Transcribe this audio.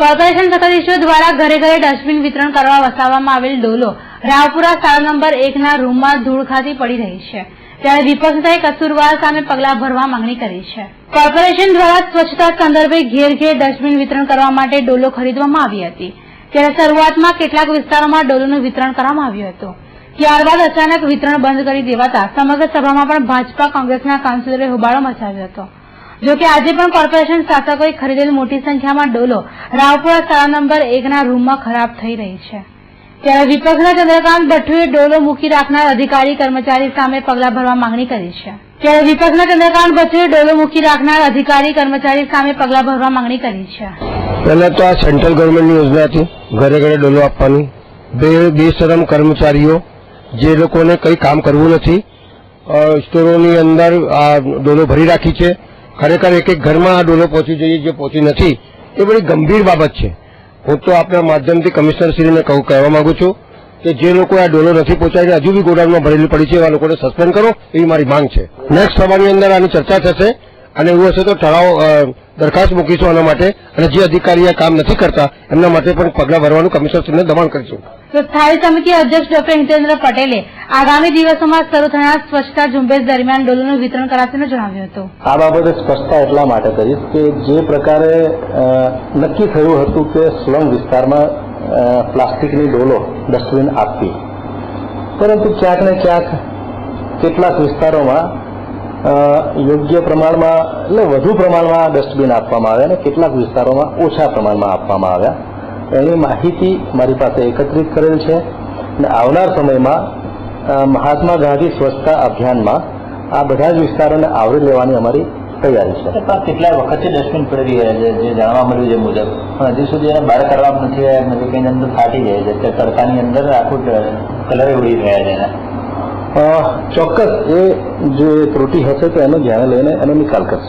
Corporation સત્તાધીશો દ્વારા ઘરે ઘરે ડસ્ટબિન વિતરણ કરવા વસાવવામાં આવેલ ડોલો રાવપુરા શાળા નંબર 1ના રૂમમાં ધૂળ ખાતી પડી રહી છે, ત્યારે વિપક્ષે કસૂરવાર સામે પગલાં ભરવા માંગણી કરી છે. કોર્પોરેશન દ્વારા સ્વચ્છતા સંદર્ભે ઘેર ઘેર ડસ્ટબિન વિતરણ કરવા માટે ડોલો ખરીદવામાં આવી હતી, ત્યારે શરૂઆતમાં કેટલાક વિસ્તારોમાં ડોલોનું વિતરણ કરવામાં આવ્યું હતું. ત્યારબાદ અચાનક વિતરણ બંધ કરી દેવાતા સમગ્ર સભામાં પણ ભાજપા કોંગ્રેસના કાઉન્સિલરે હોબાળો મચાવ્યો હતો. જોકે આજે પણ કોર્પોરેશન શાસકોએ ખરીદેલ મોટી સંખ્યામાં ડોલો રાવપુરા શાળા નંબર 1ના રૂમમાં ખરાબ થઈ રહી છે, ત્યારે વિપક્ષના ચંદ્રકાંત ભટ્ટુએ ડોલો મૂકી રાખનાર અધિકારી કર્મચારી સામે પગલાં ભરવા માંગણી કરી છે. પહેલા તો આ સેન્ટ્રલ ગવર્મેન્ટની યોજના હતી, ઘરે ઘરે ડોલો આપવાની. બેશરમ કર્મચારીઓ જે લોકોને કંઈ કામ કરવું નથી, સ્ટોરોની અંદર આ ડોલો ભરી રાખી છે. ખરેખર એક એક ઘરમાં આ ડોલો પહોંચી જોઈએ, જે પહોંચી નથી એ બધી ગંભીર બાબત છે. હું તો આપણા માધ્યમથી કમિશનરશ્રીને કહેવા માંગુ છું કે જે લોકો આ ડોલો નથી પહોંચાડી હજુ બી ગોડાઉનમાં ભરેલી પડી છે એવા લોકોને સસ્પેન્ડ કરો, એવી મારી માંગ છે. નેક્સ્ટ સભાની અંદર આની ચર્ચા થશે અને એવું હશે તો ઠરાવ દરખાસ્ત મૂકીશું આના માટે, અને જે અધિકારીઓ કામ નથી કરતા એમના માટે પણ પગલાં ભરવાનું કમિશનરશ્રીને દબાણ કરીશું. તો સ્થાયી સમિતિ અધ્યક્ષ ડોક્ટર હિતેન્દ્ર પટેલે આગામી દિવસોમાં શરૂ થનાર સ્વચ્છતા ઝુંબેશ દરમિયાન ડોલોનું વિતરણ કરાશે જણાવ્યું હતું. આ બાબતે સ્પષ્ટતા એટલા માટે કરીશ કે જે પ્રકારે નક્કી થયું હતું કે સ્લમ વિસ્તારમાં પ્લાસ્ટિકની ડોલો ડસ્ટબિન આપવી, પરંતુ ક્યાંક ને ક્યાંક કેટલાક વિસ્તારોમાં યોગ્ય પ્રમાણમાં એટલે વધુ પ્રમાણમાં ડસ્ટબિન આપવામાં આવ્યા અને કેટલાક વિસ્તારોમાં ઓછા પ્રમાણમાં આપવામાં આવ્યા. એની માહિતી મારી પાસે એકત્રિત કરેલ છે અને આવનાર સમયમાં મહાત્મા ગાંધી સ્વચ્છતા અભિયાનમાં આ બધા જ વિસ્તારોને આવરી લેવાની અમારી તૈયારી છે. કેટલા વખતથી ડસ્ટબિન પડી રહ્યા છે, જે જાણવા મળ્યું છે મુજબ, પણ હજી સુધી એને બહાર કાઢવા નથી આવ્યા, નથી કંઈ અંદર ફાટી જાય છે, તડકાની અંદર આખું કલરે ઉડી રહ્યા છે. ચોક્કસ એ જે ત્રુટિ હશે તો એને ધ્યાને લઈને એનો નિકાલ કરશે.